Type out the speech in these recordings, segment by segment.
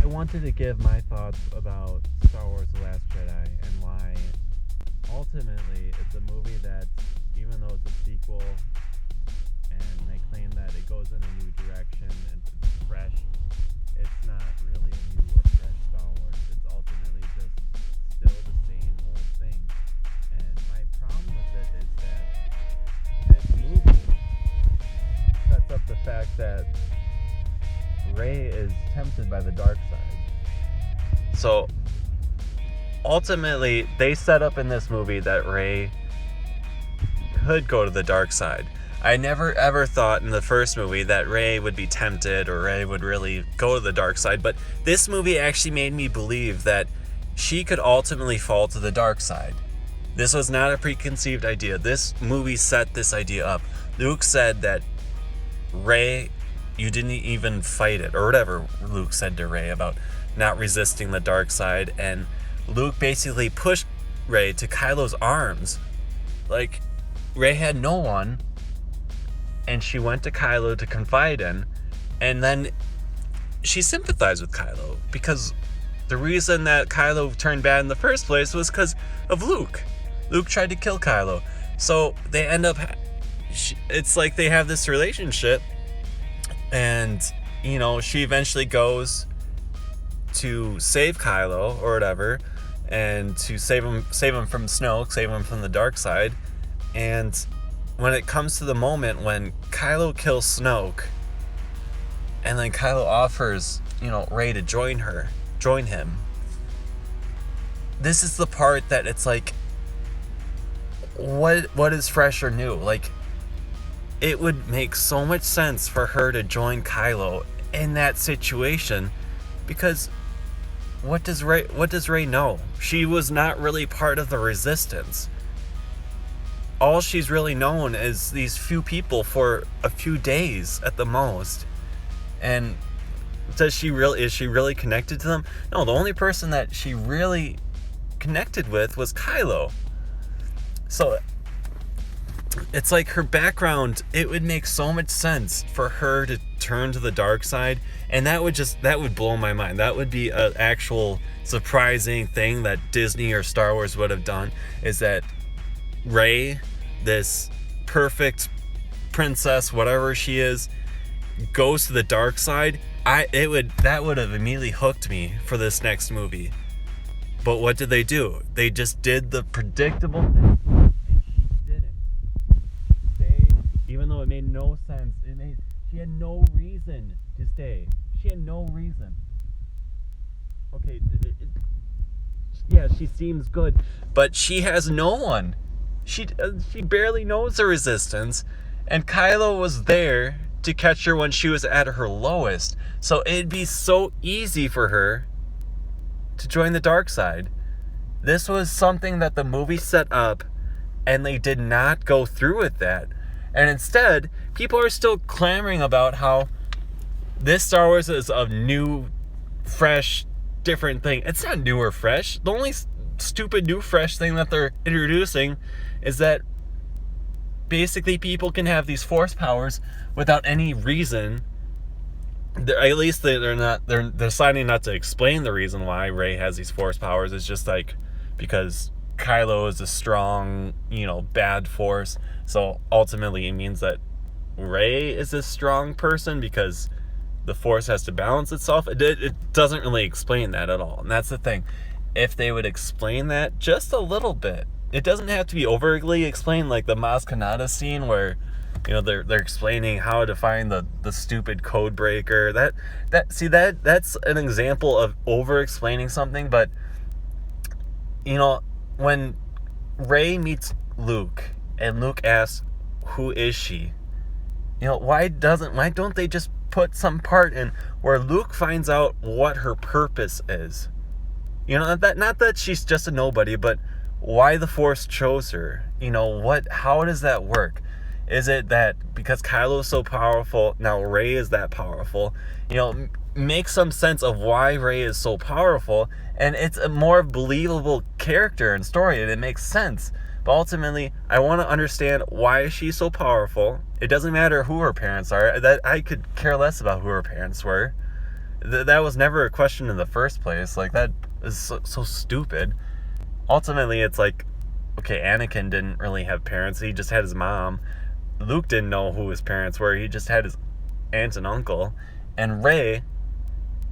wanted to give my thoughts about Star Wars The Last Jedi and why ultimately it's a movie that, even though it's a sequel and they claim that it goes in a new direction and it's fresh, it's not really a new or fresh Star Wars. It's ultimately just still the same old thing. And my problem with it is that this movie sets up the fact that Rey is tempted by the dark side. So ultimately, they set up in this movie that Rey could go to the dark side. I never ever thought in the first movie that Rey would be tempted or Rey would really go to the dark side, but this movie actually made me believe that she could ultimately fall to the dark side. This was not a preconceived idea. This movie set this idea up. Luke said that Rey, you didn't even fight it, or whatever Luke said to Rey about not resisting the dark side, and Luke basically pushed Rey to Kylo's arms. Like, Rey had no one, and she went to Kylo to confide in, and then she sympathized with Kylo, because the reason that Kylo turned bad in the first place was because of Luke. Luke tried to kill Kylo. So they end up, it's like they have this relationship, and, you know, she eventually goes to save Kylo or whatever, and to save him from Snoke, save him from the dark side. And when it comes to the moment when Kylo kills Snoke, and then Kylo offers, you know, Rey to join him, this is the part that it's like, what is fresh or new? Like, it would make so much sense for her to join Kylo in that situation, because what does Rey know? She was not really part of the Resistance. All she's really known is these few people for a few days at the most. And is she really connected to them? No, the only person that she really connected with was Kylo. So it's like her background, it would make so much sense for her to turn to the dark side, and that would blow my mind. That would be an actual surprising thing that Disney or Star Wars would have done, is that Rey, this perfect princess, whatever she is, goes to the dark side. That would have immediately hooked me for this next movie. But what did they do? They just did the predictable thing. Even though it made no sense, she had no reason to stay. She had no reason. Okay, yeah, she seems good, but she has no one. She barely knows the Resistance, and Kylo was there to catch her when she was at her lowest. So it'd be so easy for her to join the dark side. This was something that the movie set up, and they did not go through with that. And instead, people are still clamoring about how this Star Wars is a new, fresh, different thing. It's not new or fresh. The only stupid new, fresh thing that they're introducing is that basically people can have these force powers without any reason. At least they're deciding not to explain the reason why Rey has these force powers. It's just like because Kylo is a strong, bad force. So ultimately it means that Rey is a strong person because the force has to balance itself. It doesn't really explain that at all. And that's the thing. If they would explain that just a little bit, it doesn't have to be overtly explained like the Maz Kanata scene where, they're explaining how to find the stupid code breaker. That's an example of over explaining something. But when Rey meets Luke and Luke asks, "Who is she?" Why don't they just put some part in where Luke finds out what her purpose is? Not that she's just a nobody, but why the Force chose her. How does that work? Is it that because Kylo is so powerful, now Rey is that powerful? Make some sense of why Rey is so powerful, and it's a more believable character and story, and it makes sense. But ultimately, I want to understand why she's so powerful. It doesn't matter who her parents are. That I could care less about who her parents were. That was never a question in the first place. Like, that is so stupid. Ultimately, it's like, okay, Anakin didn't really have parents. He just had his mom. Luke didn't know who his parents were. He just had his aunt and uncle. And Rey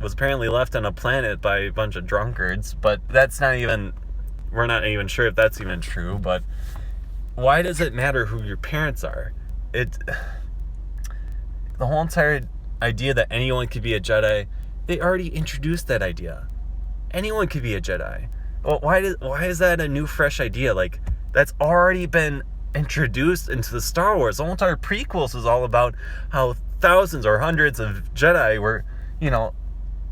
was apparently left on a planet by a bunch of drunkards. But that's not even... We're not even sure if that's even true. But why does it matter who your parents are? The whole entire idea that anyone could be a Jedi, they already introduced that idea. Anyone could be a Jedi. Well, why is that a new, fresh idea? Like, that's already been introduced into the Star Wars. The whole entire prequels is all about how thousands or hundreds of Jedi were,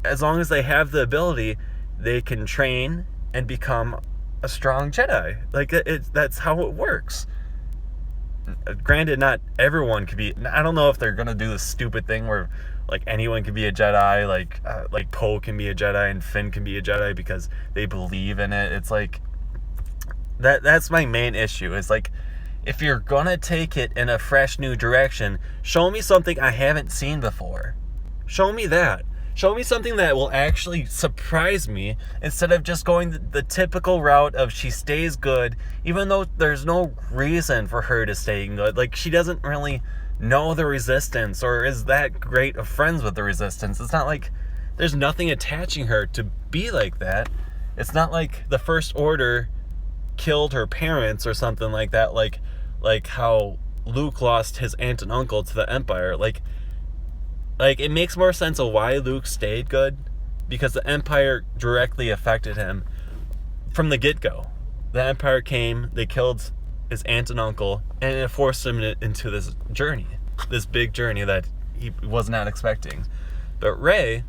as long as they have the ability, they can train and become a strong Jedi. Like, that's how it works. Granted, not everyone could be... I don't know if they're going to do this stupid thing where, like, anyone can be a Jedi, like Poe can be a Jedi and Finn can be a Jedi because they believe in it. It's like... That's my main issue. It's like, if you're going to take it in a fresh new direction, show me something I haven't seen before. Show me that. Show me something that will actually surprise me instead of just going the typical route of she stays good, even though there's no reason for her to stay good. Like, she doesn't really know the Resistance or is that great of friends with the Resistance. It's not like there's nothing attaching her to be like that. It's not like the First Order killed her parents or something like that, like how Luke lost his aunt and uncle to the Empire. Like, it makes more sense of why Luke stayed good, because the Empire directly affected him from the get-go. The Empire came, they killed his aunt and uncle, and it forced him into this journey, this big journey that he was not expecting. But Rey,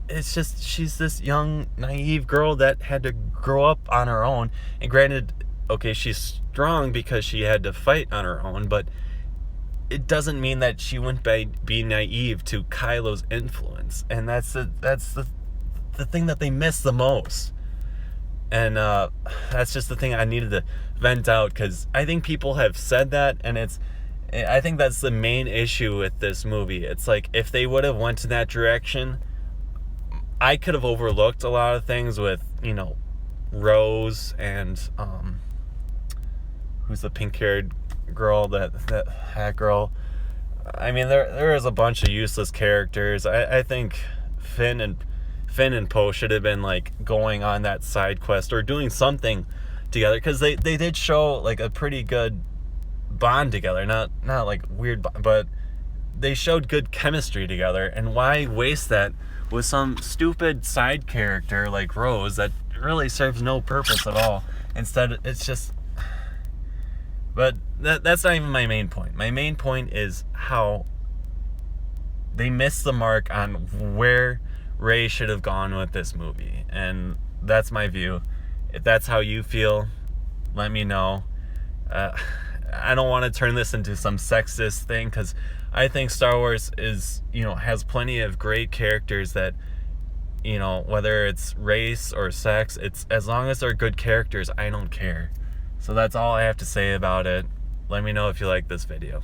it's just, she's this young, naive girl that had to grow up on her own. And granted, okay, she's strong because she had to fight on her own, but it doesn't mean that she wouldn't be naive to Kylo's influence. And that's the thing that they miss the most. And that's just the thing I needed to vent out, because I think people have said that, and I think that's the main issue with this movie. It's like, if they would have went in that direction, I could have overlooked a lot of things with, Rose and who's the pink-haired girl, that girl. I mean, there is a bunch of useless characters. I think Finn and Poe should have been like going on that side quest or doing something together, because they did show like a pretty good bond together, not like weird but they showed good chemistry together. And why waste that with some stupid side character like Rose that really serves no purpose at all? Instead, it's just... But that's not even my main point. My main point is how they missed the mark on where Rey should have gone with this movie. And that's my view. If that's how you feel, let me know. I don't want to turn this into some sexist thing, because I think Star Wars is, has plenty of great characters that, whether it's race or sex, it's as long as they're good characters, I don't care. So that's all I have to say about it. Let me know if you like this video.